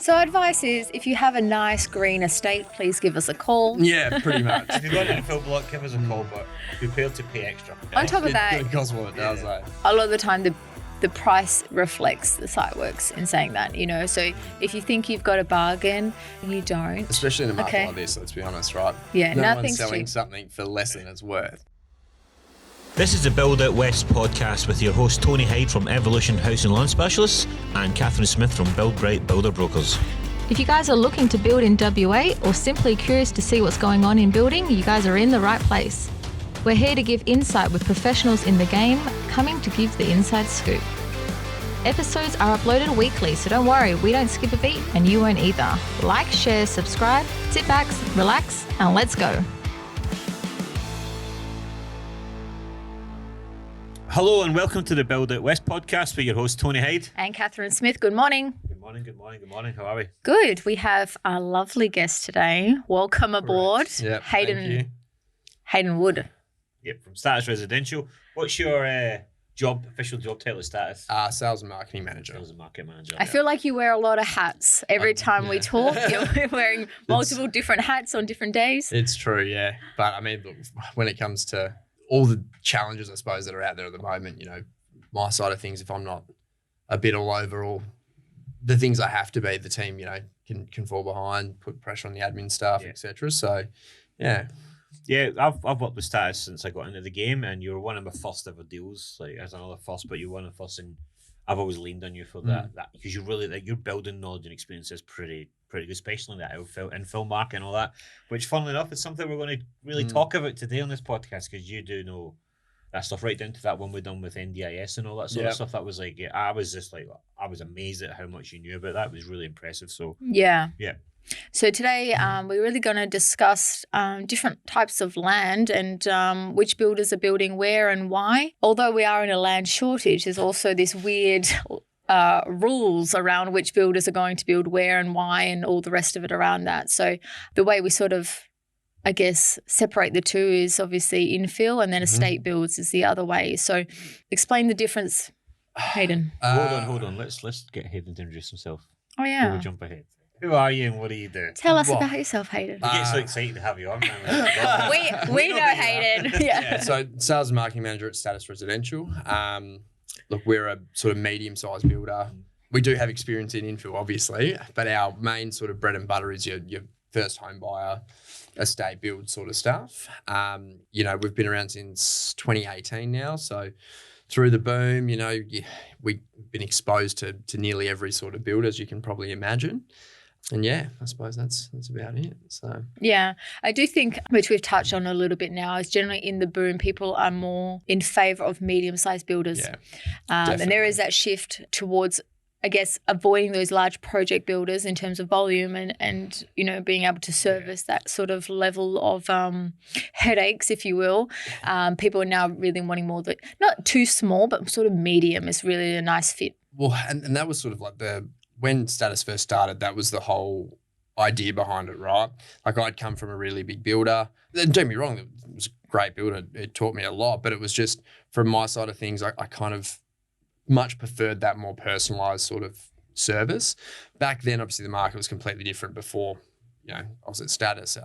So advice is, if you have a nice green estate, please give us a call. Yeah, pretty much. If you've got an infill block, give us a call, but prepared to pay extra. On top of that, It costs what it does, Yeah. a lot of the time the price reflects the site works in saying that, So if you think you've got a bargain, you don't. Especially in a market Okay. like this, let's be honest, right? Yeah, no nothing's one's selling cheap. something for less than it's worth. This is the Build Out West podcast with your host Tony Hyde from Evolution House and Lawn Specialists and Catherine Smith from Build Bright Builder Brokers. If you guys are looking to build in WA or simply curious to see what's going on in building, you guys are in the right place. We're here to give insight with professionals in the game, coming to give the inside scoop. Episodes are uploaded weekly, so don't worry, we don't skip a beat and you won't either. Like, share, subscribe, sit back, relax, and let's go. Hello and welcome to the Build Out West podcast with your host Tony Hyde. And Catherine Smith, good morning. Good morning, good morning, good morning. How are we? Good. We have a lovely guest today. Welcome aboard, Yep, thank you. Haydn Wood. Yep, from Status Residential. What's your official job title status? Sales and marketing manager. Sales and market manager. I feel like you wear a lot of hats. Every time we talk, you're wearing multiple different hats on different days. It's true, yeah. But I mean, look, when it comes to all the challenges, I suppose, that are out there at the moment, my side of things, if I'm not a bit all over all the things I have to be, the team, can fall behind, put pressure on the admin staff, etc. So, yeah. Yeah, I've worked with Status since I got into the game, and you were one of my first ever deals, like as another first, but you're one of the first, and I've always leaned on you for that because you really your building knowledge and experience is pretty good, especially in that infill market and all that. Which, funnily enough, is something we're going to really talk about today on this podcast because you do know that stuff right down to that one we done with NDIS and all that sort of stuff. That was like, I was amazed at how much you knew about that. It was really impressive. So Yeah. yeah. So today we're really going to discuss different types of land and which builders are building where and why. Although we are in a land shortage, there's also this weird rules around which builders are going to build where and why and all the rest of it around that. So the way we sort of, I guess, separate the two is obviously infill and then estate builds is the other way. So explain the difference, Haydn. Hold on. Let's get Hayden to introduce himself. Oh, Before yeah. we jump ahead. Who are you and what do you do? Tell us about yourself, Haydn. We get so excited to have you on. Man. we know Haydn. Yeah, so sales and marketing manager at Status Residential. Look, we're a sort of medium-sized builder. We do have experience in infill, obviously, but our main sort of bread and butter is your first home buyer, estate build sort of stuff. We've been around since 2018 now, so through the boom, we've been exposed to nearly every sort of build, as you can probably imagine. And yeah, I suppose that's about it. So yeah, I do think, which we've touched on a little bit now, is generally in the boom, people are more in favour of medium-sized builders. yeah, And there is that shift towards, I guess, avoiding those large project builders in terms of volume and being able to service that sort of level of headaches, if you will. People are now really wanting more, not too small, but sort of medium is really a nice fit. well, and that was sort of like when Status first started, that was the whole idea behind it, right? Like I'd come from a really big builder. Don't get me wrong, it was a great builder. It taught me a lot, but it was just from my side of things, I kind of much preferred that more personalised sort of service. Back then, obviously, the market was completely different before, I was at Status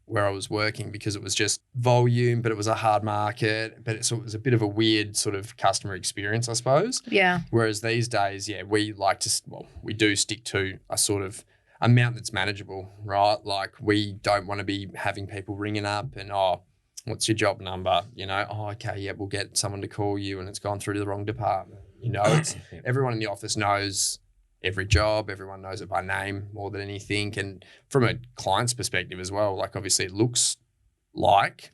where I was working because it was just volume, but it was a hard market, but it was a bit of a weird sort of customer experience, I suppose. Yeah. Whereas these days, we we do stick to a sort of amount that's manageable, right? Like we don't want to be having people ringing up and, what's your job number? Okay, yeah, we'll get someone to call you and it's gone through to the wrong department. Everyone in the office knows every job. Everyone knows it by name more than anything. And from a client's perspective as well, like obviously it looks like,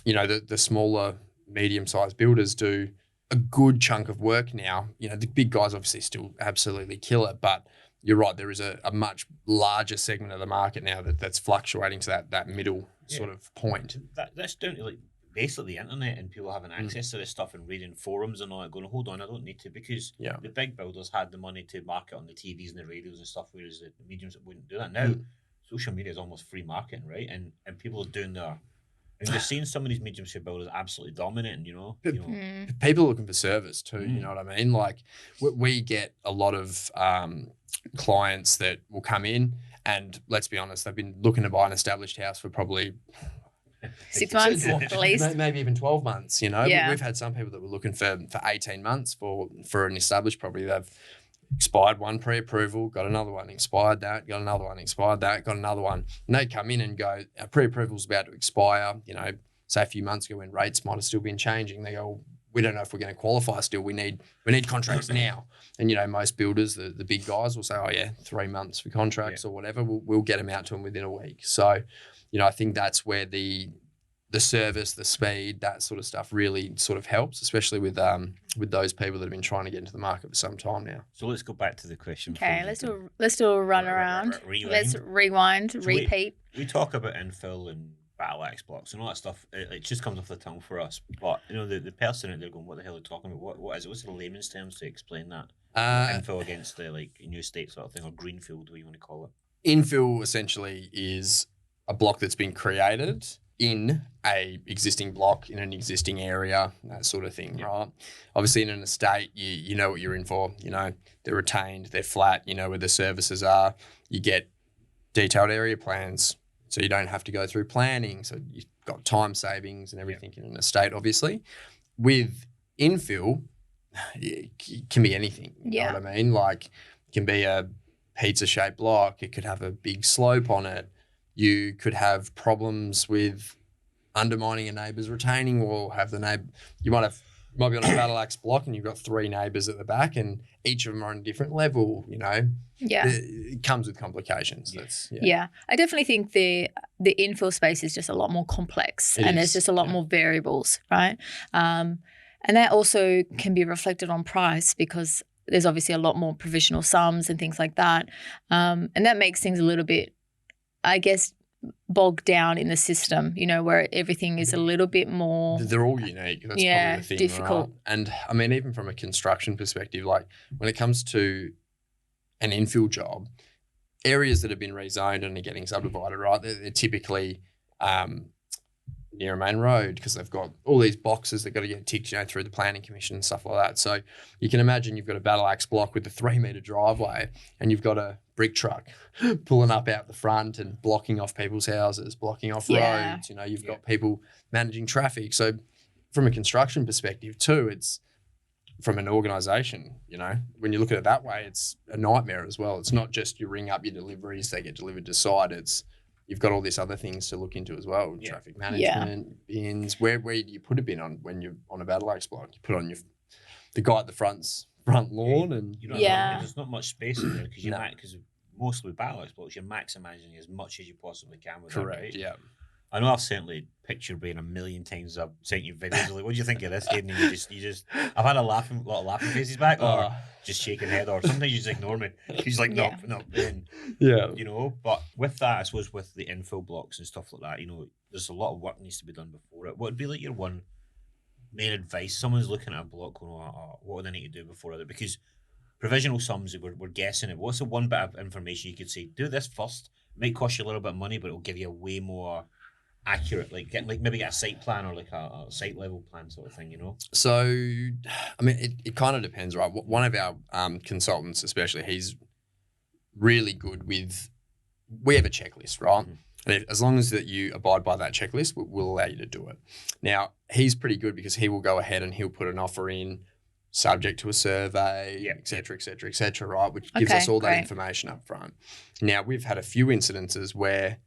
the smaller, medium-sized builders do a good chunk of work now. The big guys obviously still absolutely kill it, but you're right, there is a much larger segment of the market now that's fluctuating to that middle sort of point. That's down to basically the internet and people having access to this stuff and reading forums and all that, going, hold on, I don't need to, because the big builders had the money to market on the TVs and the radios and stuff, whereas the mediums wouldn't do that. Now, social media is almost free marketing, right? And people are doing their And you're seeing some of these medium scale builders absolutely dominating, People are looking for service too, you know what I mean? Like we get a lot of clients that will come in and, let's be honest, they've been looking to buy an established house for probably 6 months at least. Maybe even 12 months, you know. Yeah. We've had some people that were looking for 18 months for an established property. They've expired one pre-approval, got another one, expired that, got another one, expired that, got another one. And they come in and go, our pre-approval's about to expire, you know, say a few months ago when rates might have still been changing. They go, we don't know if we're going to qualify still. We need contracts now. And, you know, most builders, the big guys will say, oh, yeah, 3 months for contracts or whatever. We'll get them out to them within a week. So, you know, I think that's where the service, the speed, that sort of stuff really sort of helps, especially with those people that have been trying to get into the market for some time now. So let's go back to the question. Okay, let's do a run around. Let's rewind, repeat. We talk about infill and battle axe blocks and all that stuff. It just comes off the tongue for us. But, you know, the person out there going, what the hell are you talking about? What is it? What's the layman's terms to explain that? Infill against the, like, new estate sort of thing, or greenfield, what you want to call it? Infill essentially is a block that's been created in a existing block in an existing area, that sort of thing, right? Obviously, in an estate, you know what you're in for. You know, they're retained, they're flat, you know where the services are. You get detailed area plans, so you don't have to go through planning. So you've got time savings and everything in an estate, obviously. With infill, it can be anything, you know what I mean? Like, it can be a pizza-shaped block. It could have a big slope on it. You could have problems with undermining a neighbour's retaining wall. Have the neighbour, you might be on a battle axe block and you've got 3 neighbours at the back, and each of them are on a different level. You know, it comes with complications. I definitely think the infill space is just a lot more complex, there's just a lot more variables, right? And that also can be reflected on price, because there's obviously a lot more provisional sums and things like that, and that makes things a little bit, I guess, bogged down in the system, you know, where everything is a little bit more... They're all unique. That's probably the thing, difficult. Right? And, I mean, even from a construction perspective, like when it comes to an infill job, areas that have been rezoned and are getting subdivided, right, they're typically near a main road, because they've got all these boxes that got to get ticked, you know, through the planning commission and stuff like that. So you can imagine you've got a battle axe block with a 3-metre driveway, and you've got a brick truck pulling up out the front and blocking off people's houses, blocking off roads. You know, you've got people managing traffic. So from a construction perspective too, it's from an organisation, you know, when you look at it that way, it's a nightmare as well. It's not just you ring up your deliveries, they get delivered to site. It's you've got all these other things to look into as well. Traffic management, bins. Where do you put a bin on when you're on a battle axe block? You put it on the guy at the front lawn, and there's not much space in there, because because mostly with battle axe blocks, you're maximising as much as you possibly can with correct, that, right? Yeah. I know I've certainly picked your brain a million times. I've sent you videos like, what do you think of this, Haydn? And you just I've had a lot of laughing faces back, or just shaking head, or sometimes you just ignore me. He's like, no. You know, but with that, I suppose with the infill blocks and stuff like that, you know, there's a lot of work needs to be done before it. What would be like your one main advice? Someone's looking at a block going, what do they need to do before it? Because provisional sums, we're guessing it. What's the one bit of information you could say, do this first? It might cost you a little bit of money, but it'll give you a way more accurate, maybe get a site plan, or like a site level plan sort of thing, you know? So, I mean, it kind of depends, right? One of our consultants, especially, he's really good with, we have a checklist, right? Mm-hmm. And as long as that you abide by that checklist, we'll allow you to do it. Now, he's pretty good because he will go ahead and he'll put an offer in subject to a survey, et cetera, right? Which gives us all that information up front. Now, we've had a few incidences where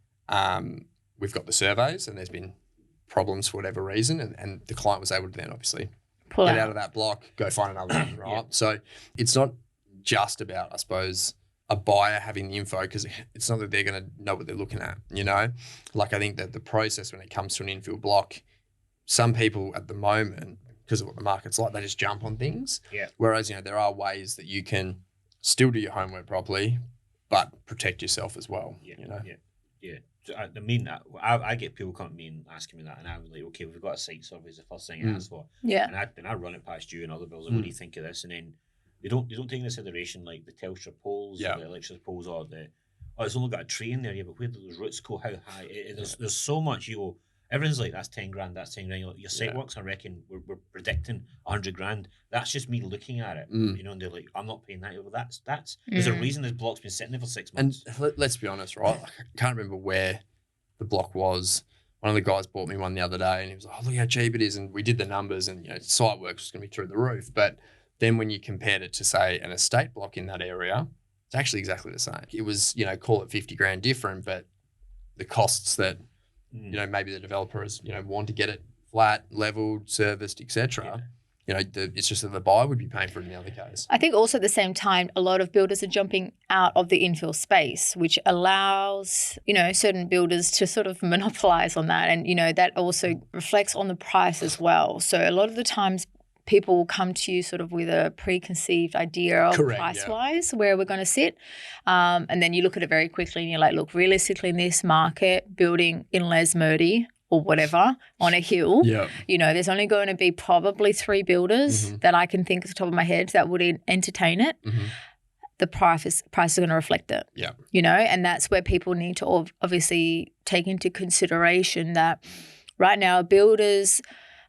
we've got the surveys and there's been problems for whatever reason, and the client was able to then obviously get out of that block, go find another one, right? So it's not just about, I suppose, a buyer having the info, because it's not that they're going to know what they're looking at, you know? Like, I think that the process when it comes to an infill block, some people at the moment, because of what the market's like, they just jump on things. Yeah. Whereas, you know, there are ways that you can still do your homework properly, but protect yourself as well, you know? Yeah. So, I mean, I get people coming to me and asking me that, and I'm like, okay, we've got a site survey, is the first thing I ask for. Yeah. And I run it past you and other bills, like, what do you think of this? And then they don't take into consideration like the Telstra poles, or the electricity poles, or it's only got a tree in there. Yeah, but where do those roots go? How high? There's so much. You go, Everyone's like, that's 10 grand, that's 10 grand. Your site works, I reckon, we're predicting 100 grand. That's just me looking at it, you know, and they're like, I'm not paying that. Well, that's there's a reason this block's been sitting there for 6 months. And let's be honest, right? I can't remember where the block was. One of the guys bought me one the other day and he was like, oh, look how cheap it is. And we did the numbers and, you know, site work was going to be through the roof. But then when you compared it to, say, an estate block in that area, it's actually exactly the same. It was, you know, call it 50 grand different, but the costs that, you know, maybe the developers, you know, want to get it flat, leveled, serviced, etc. You know, it's just that the buyer would be paying for it in the other case. I think also at the same time, a lot of builders are jumping out of the infill space, which allows, you know, certain builders to sort of monopolize on that. And, you know, that also reflects on the price as well. So a lot of the times people will come to you sort of with a preconceived idea of price-wise where we're going to sit. And then you look at it very quickly and you're like, look, realistically in this market, building in Lesmurdy or whatever on a hill, you know, there's only going to be probably 3 builders that I can think off the top of my head that would entertain it. The price is going to reflect it. You know, and that's where people need to obviously take into consideration that right now builders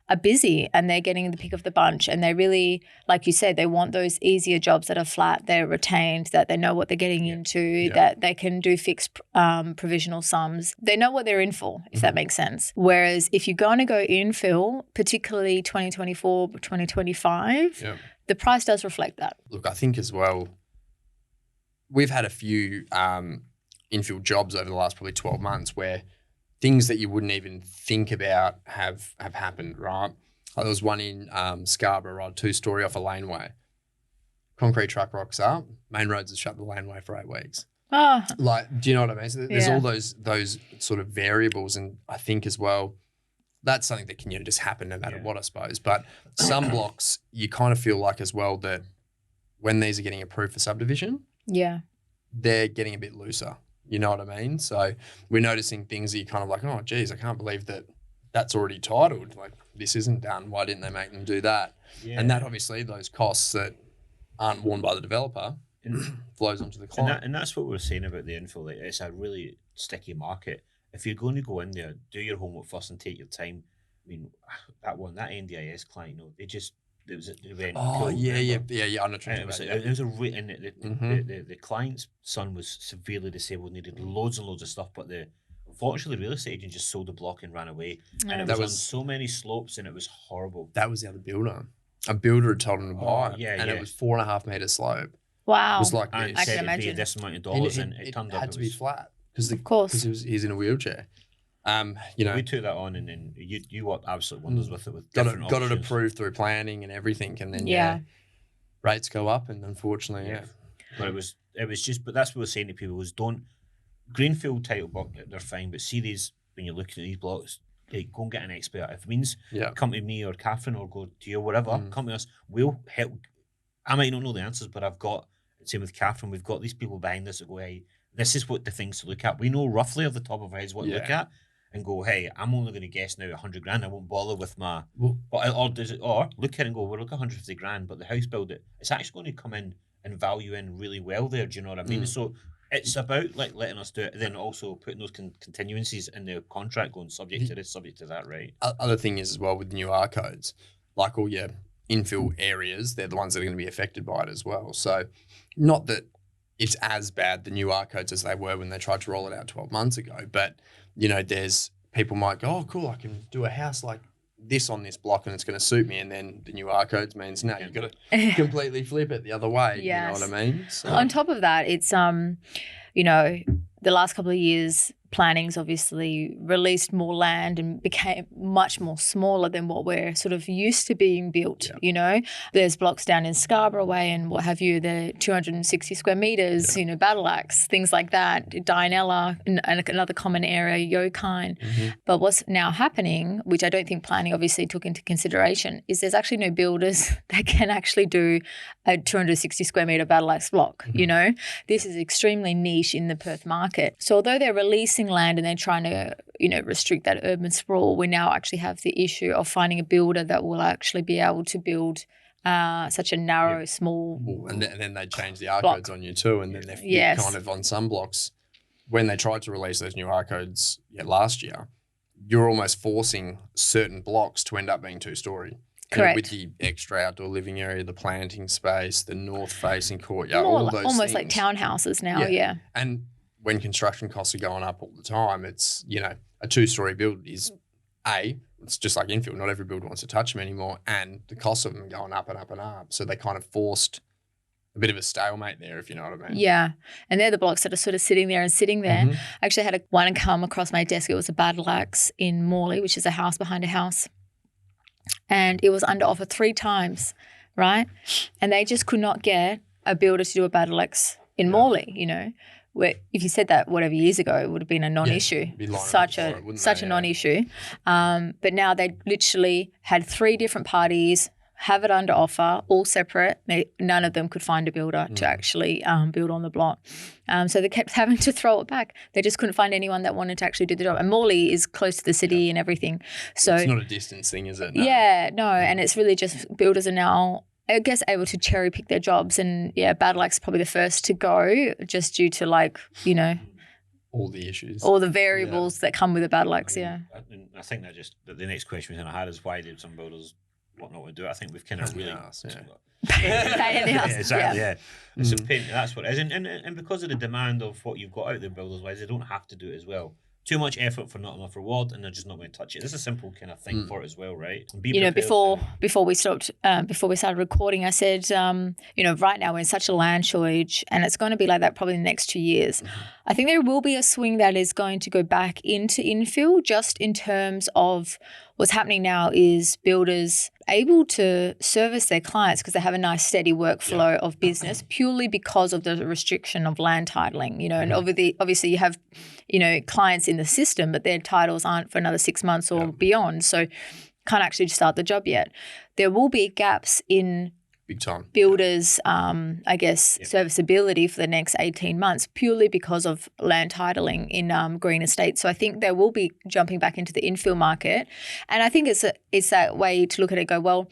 are busy and they're getting the pick of the bunch, and they really, like you said, they want those easier jobs that are flat, they're retained, that they know what they're getting into, that they can do fixed provisional sums. They know what they're in for, if that makes sense. Whereas if you're going to go infill, particularly 2024, 2025, the price does reflect that. Look, I think as well, we've had a few infill jobs over the last probably 12 months where things that you wouldn't even think about have happened, right? There was one in Scarborough, right, 2-story off a laneway. Concrete truck rocks up, main roads have shut the laneway for 8 weeks. Like, do you know what I mean? So there's all those sort of variables, and I think as well, that's something that can, you know, just happen no matter what, I suppose. But some blocks, you kind of feel like as well that when these are getting approved for subdivision, they're getting a bit looser. You know what I mean? So we're noticing things that you're kind of like, oh, geez, I can't believe that that's already titled. Like, this isn't done. Why didn't they make them do that? And that obviously, those costs that aren't borne by the developer flows onto the client. And that's what we're saying about the infill. Like, it's a really sticky market. If you're going to go in there, do your homework first and take your time. I mean, that NDIS client, you know, there was an event. Oh, cool, yeah. I'm not trying to. It was the client's son was severely disabled, needed loads and loads of stuff, but unfortunately the real estate agent just sold the block and ran away. And it was on so many slopes and it was horrible. That was the other builder. A builder had told him to buy it, and it was 4.5 meter slope. Wow. It was like and this. I can imagine this amount of dollars, and it turned out had to be flat because he's in a wheelchair. You know, we took that on, and then you worked absolute wonders with it. With got it approved through planning and everything, and then rates go up, and unfortunately, But it was just, but that's what we're saying to people is don't greenfield title block, they're fine, but see these when you're looking at these blocks, like, go and get an expert. If it means come to me or Catherine or go to you or whatever, come to us. We'll help. I might not know the answers, but I've got, same with Catherine, we've got these people behind us that go, hey, this is what the things to look at. We know roughly off the top of our heads what to look at, and go, hey, I'm only going to guess now 100 grand. I won't bother with my, or look at it and go, well, look 150 grand, but the house builder, it's actually going to come in and value in really well there. Do you know what I mean? So it's about like letting us do it, then also putting those continuancies in the contract, going subject to this, subject to that, right? Other thing is as well with new R codes, like all your infill areas, they're the ones that are going to be affected by it as well. So not that it's as bad, the new R codes, as they were when they tried to roll it out 12 months ago, but you know, there's people might go, oh, cool, I can do a house like this on this block and it's going to suit me, and then the new R codes means no, you've got to completely flip it the other way. You know what I mean? So. On top of that, it's you know, the last couple of years planning's obviously released more land and became much more smaller than what we're sort of used to being built. You know, there's blocks down in Scarborough Way and what have you, the 260 square meters, you know, Battle Axe, things like that, Dianella, and another common area, Yokine. But what's now happening, which I don't think planning obviously took into consideration, is there's actually no builders that can actually do a 260 square meter Battle Axe block. You know, this is extremely niche in the Perth market. So although they're releasing land and they're trying to, you know, restrict that urban sprawl, we now actually have the issue of finding a builder that will actually be able to build such a narrow, small and then they change the R codes on you too, and then they're kind of on some blocks when they tried to release those new R codes last year, you're almost forcing certain blocks to end up being 2-story. Correct. With the extra outdoor living area, the planting space, the north-facing courtyard, More all like, those almost things. like townhouses now, yeah. And when construction costs are going up all the time, it's, you know, a 2-story build is, it's just like Infill. Not every builder wants to touch them anymore. And the cost of them are going up and up and up. So they kind of forced a bit of a stalemate there, if you know what I mean. Yeah. And they're the blocks that are sort of sitting there. I actually had one come across my desk. It was a battle axe in Morley, which is a house behind a house. And it was under offer 3 times, right? And they just could not get a builder to do a battle axe in Morley, you know, where if you said that whatever years ago, it would have been a non-issue, such a non-issue. But now they literally had 3 different parties have it under offer, all separate. None of them could find a builder to actually build on the block. So they kept having to throw it back. They just couldn't find anyone that wanted to actually do the job. And Morley is close to the city and everything. So it's not a distance thing, is it? No. Yeah, no. And it's really just builders are now, I guess, able to cherry pick their jobs. And yeah, battle axe is probably the first to go just due to, like, you know, all the issues, all the variables that come with a battle axe, I think that just the next question we had is why did some builders not want to do it? I think we've kind of really exactly. It's a pain. That's what it is, and because of the demand of what you've got out there, builders wise, they don't have to do it as well. Too much effort for not enough reward, and they're just not going to touch it. There's a simple kind of thing for it as well, right? You know, before we stopped, before we started recording, I said, you know, right now we're in such a land shortage, and it's going to be like that probably in the next 2 years. I think there will be a swing that is going to go back into infill, just in terms of what's happening now is builders able to service their clients because they have a nice steady workflow of business purely because of the restriction of land titling, you know, and obviously you have, you know, clients in the system, but their titles aren't for another 6 months or beyond. So can't actually start the job yet. There will be gaps in big time builders, I guess, serviceability for the next 18 months purely because of land titling in green estates. So I think they will be jumping back into the infill market. And I think it's that way to look at it and go, well,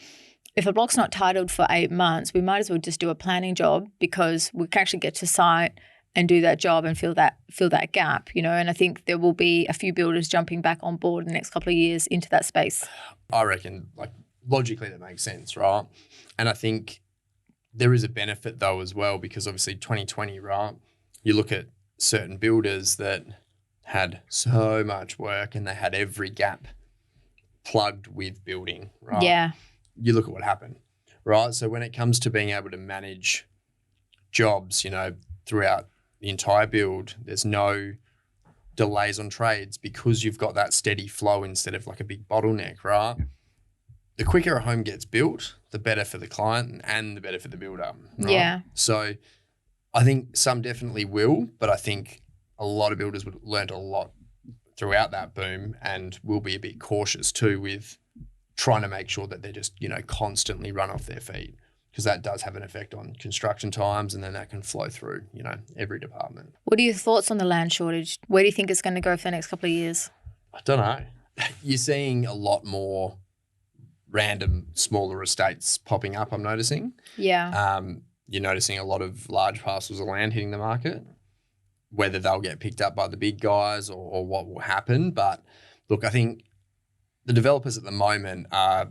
if a block's not titled for 8 months, we might as well just do a planning job because we can actually get to site and do that job and fill that gap, you know. And I think there will be a few builders jumping back on board in the next couple of years into that space. I reckon, like, logically that makes sense, right? And I think there is a benefit though as well because obviously 2020, right? You look at certain builders that had so much work and they had every gap plugged with building, right? Yeah. You look at what happened, right? So when it comes to being able to manage jobs, you know, throughout the entire build, there's no delays on trades because you've got that steady flow instead of like a big bottleneck, right? The quicker a home gets built, the better for the client and the better for the builder. Right? Yeah. So I think some definitely will, but I think a lot of builders would learned a lot throughout that boom and will be a bit cautious too with trying to make sure that they're just, you know, constantly run off their feet because that does have an effect on construction times and then that can flow through, you know, every department. What are your thoughts on the land shortage? Where do you think it's going to go for the next couple of years? I don't know. You're seeing a lot more random smaller estates popping up, I'm noticing. Yeah. You're noticing a lot of large parcels of land hitting the market, whether they'll get picked up by the big guys or what will happen. But look, I think the developers at the moment are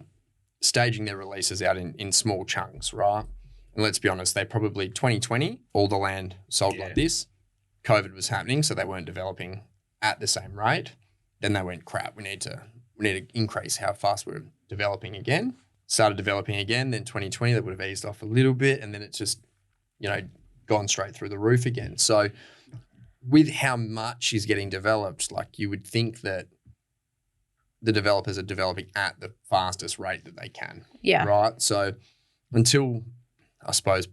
staging their releases out in small chunks, right? And let's be honest, they probably 2020, all the land sold like this. COVID was happening, so they weren't developing at the same rate. Then they went, crap, we need to increase how fast we're developing again. Started developing again, then 2020 that would have eased off a little bit and then it's just, you know, gone straight through the roof again. So with how much is getting developed, like you would think that the developers are developing at the fastest rate that they can. Yeah. Right? So until, I suppose,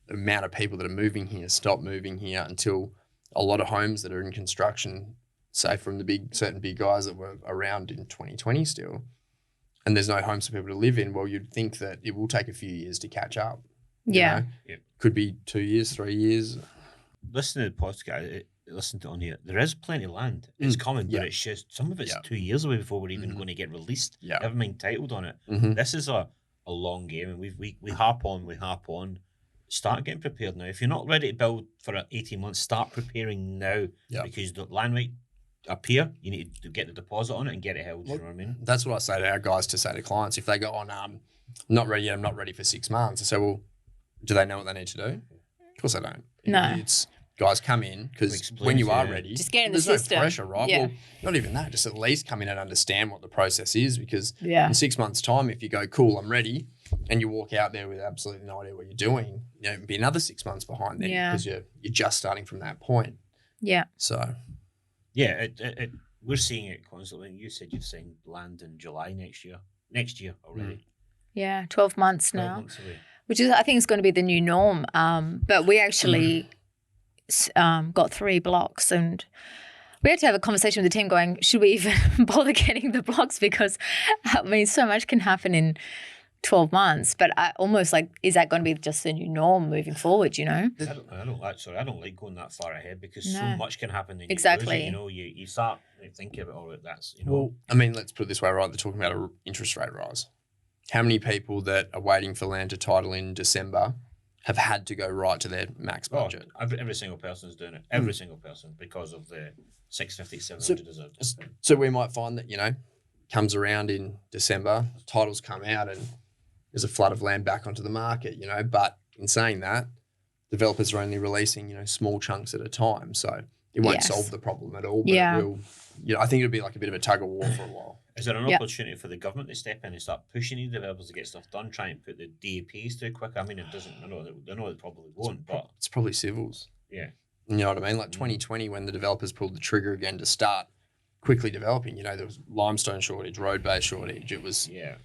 the amount of people that are moving here stop moving here, until a lot of homes that are in construction, say from certain big guys that were around in 2020 still, and there's no homes for people to live in, well, you'd think that it will take a few years to catch up. Yeah. You know? Could be 2 years, 3 years. Listen to the podcast, listen to it on here. There is plenty of land. It's coming, but it's just some of it's 2 years away before we're even going to get released. Yeah. Never mind titled on it. This is a long game, and we harp on. Start getting prepared now. If you're not ready to build for 18 months, start preparing now because the land rate appear, you need to get the deposit on it and get it held. You know what I mean? That's what I say to our guys to say to clients. If they go on, not ready yet, I'm not ready for 6 months. I say, well, do they know what they need to do? Of course they don't. No. It's guys come in because when you are ready, just get in the there's system. no pressure, right? Yeah. Well, not even that. Just at least come in and understand what the process is, because Yeah. in 6 months' time, if you go, cool, I'm ready, and you walk out there with absolutely no idea what you're doing, you know, it'd be another 6 months behind then, Yeah. because you're just starting from that point. Yeah. So Yeah, we're seeing it constantly. You said you've seen land in July next year already. Yeah. 12 months 12 now, months away. which is, I think, is going to be the new norm. But we actually got 3 blocks, and we had to have a conversation with the team going, should we even bother getting the blocks? Because, I mean, so much can happen in 12 months, but I almost like, is that going to be just the new norm moving forward, you know? I don't like going that far ahead, because so No. much can happen. And Exactly. You lose it, you start thinking about all that's, you know. well, I mean, let's put it this way, right? They're talking about an interest rate rise. How many people that are waiting for land to title in December have had to go right to their max budget? Every single person's doing it. Every single person, because of the 650, 700 is a So we might find that, you know, comes around in December, titles come out and there's a flood of land back onto the market, you know. But in saying that, developers are only releasing, you know, small chunks at a time. So it won't Yes. solve the problem at all. But Yeah. it will, you know, I think it'll be like a bit of a tug of war for a while. Is there an Yeah. opportunity for the government to step in and start pushing the developers to get stuff done, try and put the DAPs through quicker? I mean, it doesn't. I know it probably won't, but It's probably civils. yeah. You know what I mean? Like 2020, when the developers pulled the trigger again to start quickly developing, you know, there was limestone shortage, road base shortage. It was, Yeah.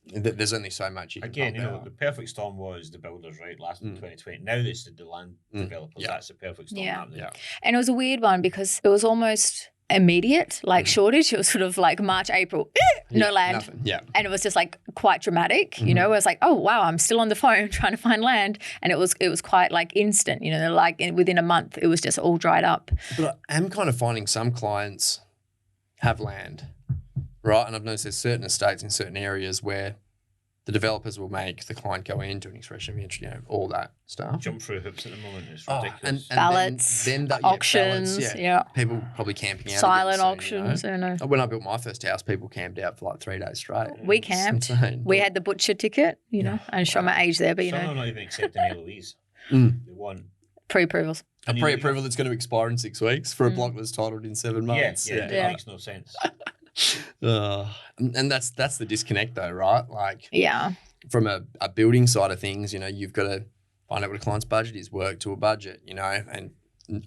there's only so much you can Again, pump you know, out. the perfect storm was the builders, right? Last in 2020. Now it's the land developers. Yeah. That's the perfect storm Yeah. happening. Yeah. And it was a weird one because it was almost immediate, like shortage. It was sort of like March, April, no Yeah, land. Nothing. Yeah. And it was just like quite dramatic, you know. It was like, oh wow, I'm still on the phone trying to find land, and it was quite like instant, you know. Like within a month, it was just all dried up. But I am kind of finding some clients have land, right? And I've noticed there's certain estates in certain areas where the developers will make the client go in, do an expression of interest, you know, all that stuff. Jump through hoops at the moment. It's Oh, ridiculous. Ballots, then that, auctions, ballots, yeah. People probably camping out. Silent again soon, auctions, You I know. know? When I built my first house, people camped out for like 3 days straight. We It's camped. insane. We had the butcher ticket, you know. I show my age there, but you Some know, are not even accepting LOEs. Mm. They want pre-approvals. A pre-approval that's going to expire in 6 weeks for a block that's titled in 7 months. It Yeah. makes no sense. And that's the disconnect though, right? Like Yeah, from a building side of things, you know, you've got to find out what a client's budget is, work to a budget, you know, and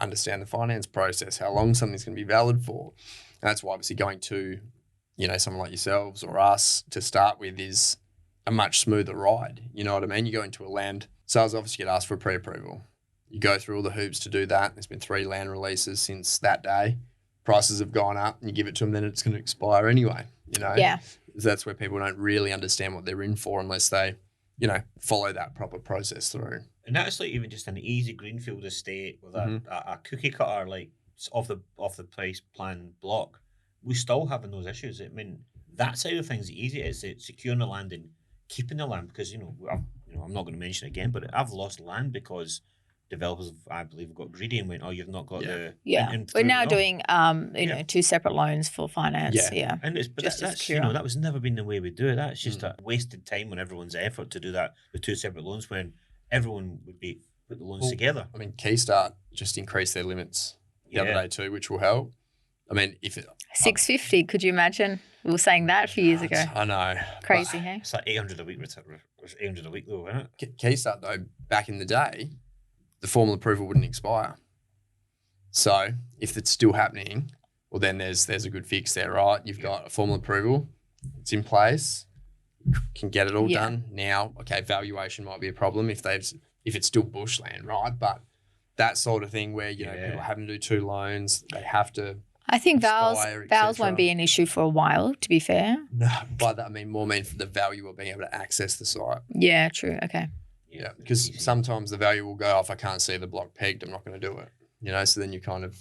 understand the finance process, how long something's going to be valid for. And that's why obviously going to, you know, someone like yourselves or us to start with is a much smoother ride. You know what I mean? You go into a land sales office, you get asked for a pre-approval. You go through all the hoops to do that. There's been 3 land releases since that day. Prices have gone up and you give it to them, then it's going to expire anyway, you know? yeah, That's where people don't really understand what they're in for unless they, you know, follow that proper process through. And that's like even just an easy greenfield estate with a cookie cutter, like off the price plan block. We still having those issues. I mean, that side of things easy. It's securing the land and keeping the land, because I'm not going to mention it again, but I've lost land because developers, I believe, have got greedy and went, oh, you've not got the... yeah. and We're threw now it off. doing, you know, 2 separate loans for finance. Yeah. Yeah, And but Just to that's, secure. that was never been the way we do it. That's just a wasted time on everyone's effort to do that with 2 separate loans when everyone would be put the loans together. I mean, Keystart just increased their limits the other day too, which will help. I mean, if it... 650. Could you imagine? We were saying that a few years ago. I know. Crazy, hey? It's like 800 a week. It's 800 a week though, isn't it? Keystart though, back in the day, the formal approval wouldn't expire. So if it's still happening, well then there's a good fix there, right? You've got a formal approval, it's in place, can get it all Yeah. done. Now, okay, valuation might be a problem if it's still bushland, right? But that sort of thing where, you know, people are having to do 2 loans, they have to... I think vowels Expire, vowels etc. won't be an issue for a while, to be fair. No, by that I mean for the value of being able to access the site. Yeah, true. Okay. Yeah, because sometimes the value will go, if I can't see the block pegged, I'm not going to do it. You know, so then you're kind of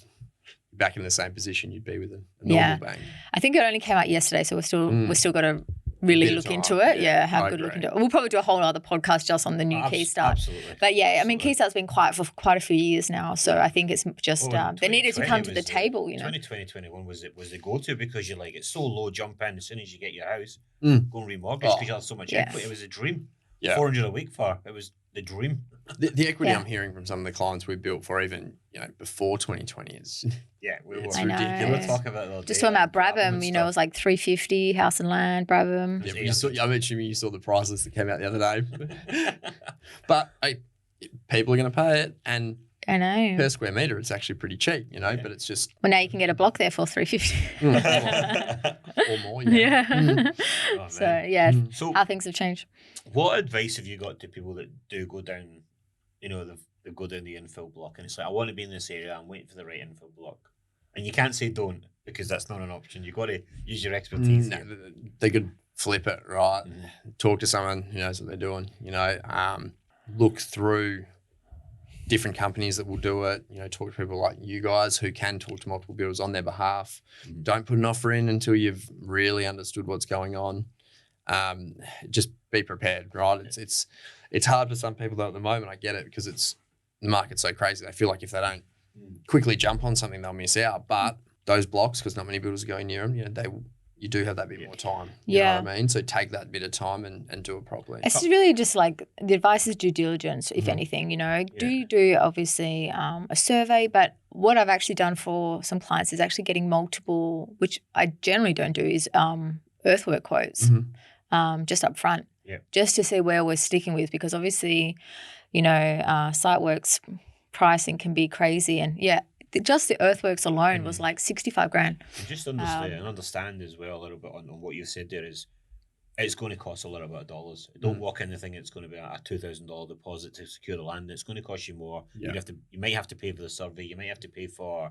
back in the same position you'd be with a normal Yeah. bank. I think it only came out yesterday, so we're still got to really Bit of look time, into it. yeah, Have I a good look agree. into it. We'll probably do a whole other podcast just on the new key start. Absolutely. But yeah, I mean, Absolutely. key start's been quiet for quite a few years now. So I think it's just they needed to come to the 2020 table, you know. 2020, 21 was the go-to because you're like, it's so low, jump in as soon as you get your house, Mm. go and remortgage because you have so much Yeah. equity. It was a dream. Yeah. 400 a week for it was the dream. The equity Yeah. I'm hearing from some of the clients we built for even before 2020 is Yeah, we were. It's I know. ridiculous. We were talking about it the other Just day, talking about like Brabham Brabham, and you know, it stuff. was like 350 house and land, Brabham. It was you saw, 800. I'm assuming you saw the price list that came out the other day. But people are going to pay it, and I know. per square meter, it's actually pretty cheap, you know. Yeah. But it's just Well, now you can get a block there for 350. or more. Yeah. Yeah. Oh, So man. yeah, Mm. So, how things have changed. what advice have you got to people that do go down, you know, they go down the infill block and it's like, I want to be in this area, I'm waiting for the right infill block. And you can't say don't because that's not an option. You've got to use your expertise. No, here. they could flip it, right? Talk to someone who knows what they're doing. You know, look through different companies that will do it. You know, talk to people like you guys who can talk to multiple builders on their behalf. Don't put an offer in until you've really understood what's going on. Just be prepared, right? It's hard for some people though at the moment. I get it because the market's so crazy. They feel like if they don't quickly jump on something, they'll miss out. But those blocks, because not many builders are going near them, you know, you do have that bit more time. You know what I mean? So take that bit of time and do it properly. It's really just like the advice is due diligence, if anything, you know. Do obviously a survey, but what I've actually done for some clients is actually getting multiple, which I generally don't do, is earthwork quotes just up front, just to see where we're sticking with, because obviously, you know, site works pricing can be crazy, and just the earthworks alone was like 65 grand. And just understand as well a little bit on what you said there is it's going to cost a little bit of dollars. Don't walk in thinking it's going to be a $2,000 deposit to secure the land. It's going to cost you more. You might have to pay for the survey. You might have to pay for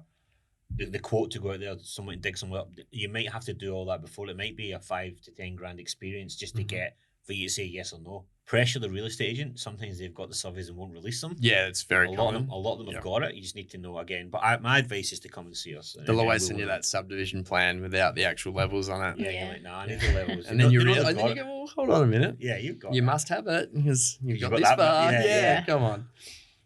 the quote to go out there, someone to dig somewhere up. You might have to do all that before. It might be a 5 to 10 grand experience just to get for you to say yes or no. Pressure the real estate agent. Sometimes they've got the surveys and won't release them. Yeah, it's very common. A lot of them have got it. You just need to know again. But my advice is to come and see us. They'll always send you that subdivision plan without the actual levels on it. You're like, nah, I need the levels. And then you realize, and then you go, well, hold on a minute. Yeah, you've got You that. must have it because you've got got this that far. bit. Yeah, come on.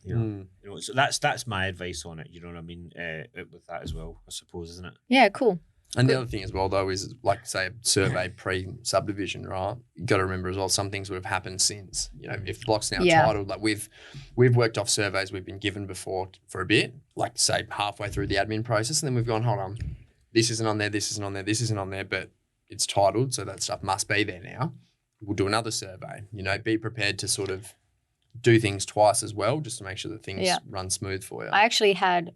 You know, so that's my advice on it. You know what I mean? With that as well, I suppose, isn't it? Yeah, cool. And the other thing as well, though, is like, say, a survey pre-subdivision, right? You've got to remember as well, some things would have happened since. You know, if the block's now titled, like we've worked off surveys we've been given before for a bit, like, say, halfway through the admin process, and then we've gone, hold on, this isn't on there, this isn't on there, this isn't on there, but it's titled, so that stuff must be there now. We'll do another survey. You know, be prepared to sort of do things twice as well, just to make sure that things run smooth for you. I actually had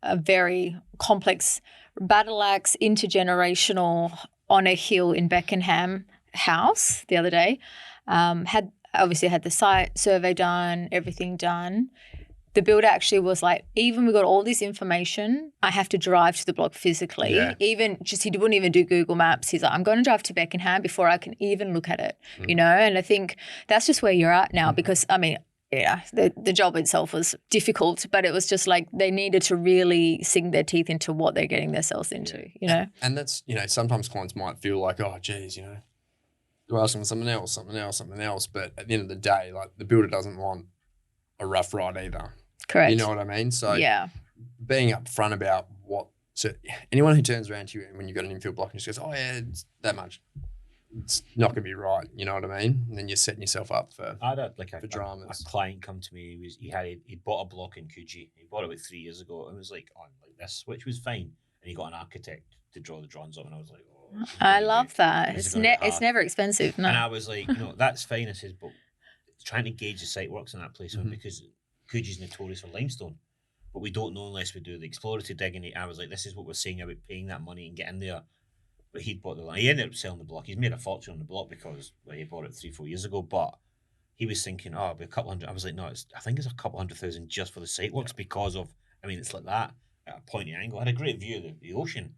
a very complex battle axe intergenerational on a hill in Beckenham house the other day. Had the site survey done, everything done. The builder actually was like, even we got all this information, I have to drive to the block physically. Yeah. He wouldn't even do Google Maps. He's like, I'm going to drive to Beckenham before I can even look at it, you know? And I think that's just where you're at now because, I mean, the job itself was difficult, but it was just like they needed to really sink their teeth into what they're getting themselves into, you know? And that's, you know, sometimes clients might feel like, oh, geez, you know, they're asking for something else. But at the end of the day, like the builder doesn't want a rough ride either. Correct. You know what I mean? So being upfront about so anyone who turns around to you when you've got an infill block and just goes, oh yeah, it's that much, it's not going to be right. You know what I mean? And then you're setting yourself up for I had for dramas. A client come to me. He bought a block in Coogee. He bought it about 3 years ago. It was like like this, which was fine. And he got an architect to draw the drawings up, and I was like, oh, I love that. It's never expensive. No. And I was like, no, that's fine. I said, but trying to gauge the site works in that place because Coogee notorious for limestone. But we don't know unless we do the exploratory digging. I was like, this is what we're saying about paying that money and getting there. But he'd bought the land. He ended up selling the block. He's made a fortune on the block because he bought it 3-4 years ago. But he was thinking, oh, it'll be a couple hundred. I was like, no, I think it's a couple 100,000 just for the site works because of, I mean, it's like that at a pointy angle. I had a great view of the ocean.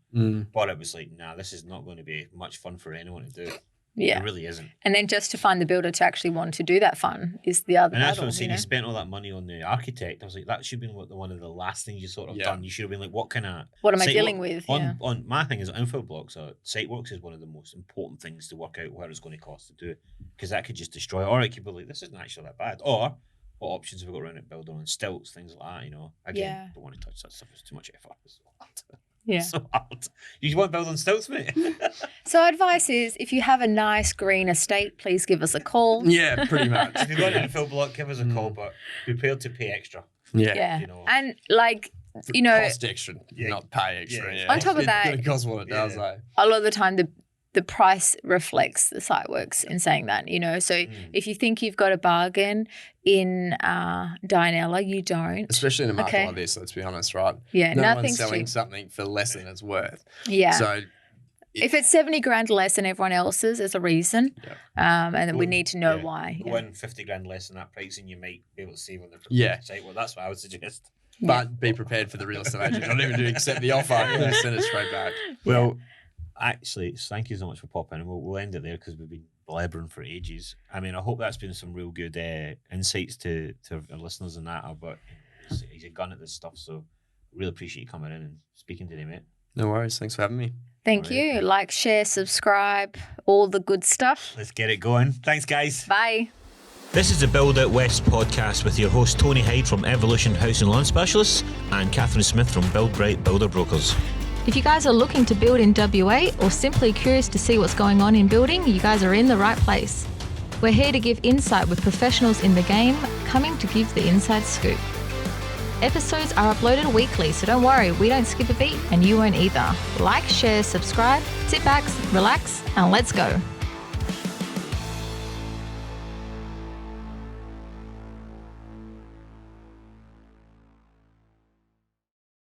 But it was like, nah, this is not going to be much fun for anyone to do. Yeah. It really isn't. And then just to find the builder to actually want to do that fund is the other And that's battle, what I'm saying. you You know? spent all that money on the architect. I was like, that should have been one of the last things you sort of Yeah. done. You should have been like, what kind of... What am I site dealing work- with? On, Yeah. on my thing is infill blocks. Site works is one of the most important things to work out what it's going to cost to do, because that could just destroy it. Or it could be like, this isn't actually that bad. Or what options have we got around it? Building on stilts, things like that, you know. Again, Yeah. don't want to touch that stuff. It's too much effort. It's so hard. Yeah. So hard. You want to build on stilts, mate? So advice is, if you have a nice green estate, please give us a call. Yeah, pretty much. If you've got an infill block, give us a call, but be prepared to pay extra. Yeah. Yeah. You know. And like, you know, Cost extra, Yeah. not pay extra. Yeah. Yeah. On top of that- it costs what it does. Yeah. Eh? a lot of the time the price reflects the site works in saying that, you know. So if you think you've got a bargain in Dianella, you don't. Especially in a market Okay. like this, let's be honest, right? Yeah, No one's nothing's selling cheap. something for less than it's worth. Yeah. So if it's 70 grand less than everyone else's, there's a reason. And then we Go- need to know yeah, why. Go Yeah. in 50 grand less than that price and you might be able to save on the Yeah. site. Well, that's what I would suggest. But be prepared for the real estate agent. Not even to accept the offer. And send it straight back. Well, actually, thank you so much for popping in. We'll end it there because we've been blabbering for ages. I mean, I hope that's been some real good insights to our listeners and that. But he's a gun at this stuff, so really appreciate you coming in and speaking today, mate. No worries. Thanks for having me. Thank All you. right. Like, share, subscribe, all the good stuff. Let's get it going. Thanks, guys. Bye. This is the Build Out West podcast with your host Tony Hyde from Evolution House and Land Specialists and Catherine Smith from Build Bright Builder Brokers. If you guys are looking to build in WA or simply curious to see what's going on in building, you guys are in the right place. We're here to give insight with professionals in the game, coming to give the inside scoop. Episodes are uploaded weekly, so don't worry, we don't skip a beat and you won't either. Like, share, subscribe, sit back, relax, and let's go.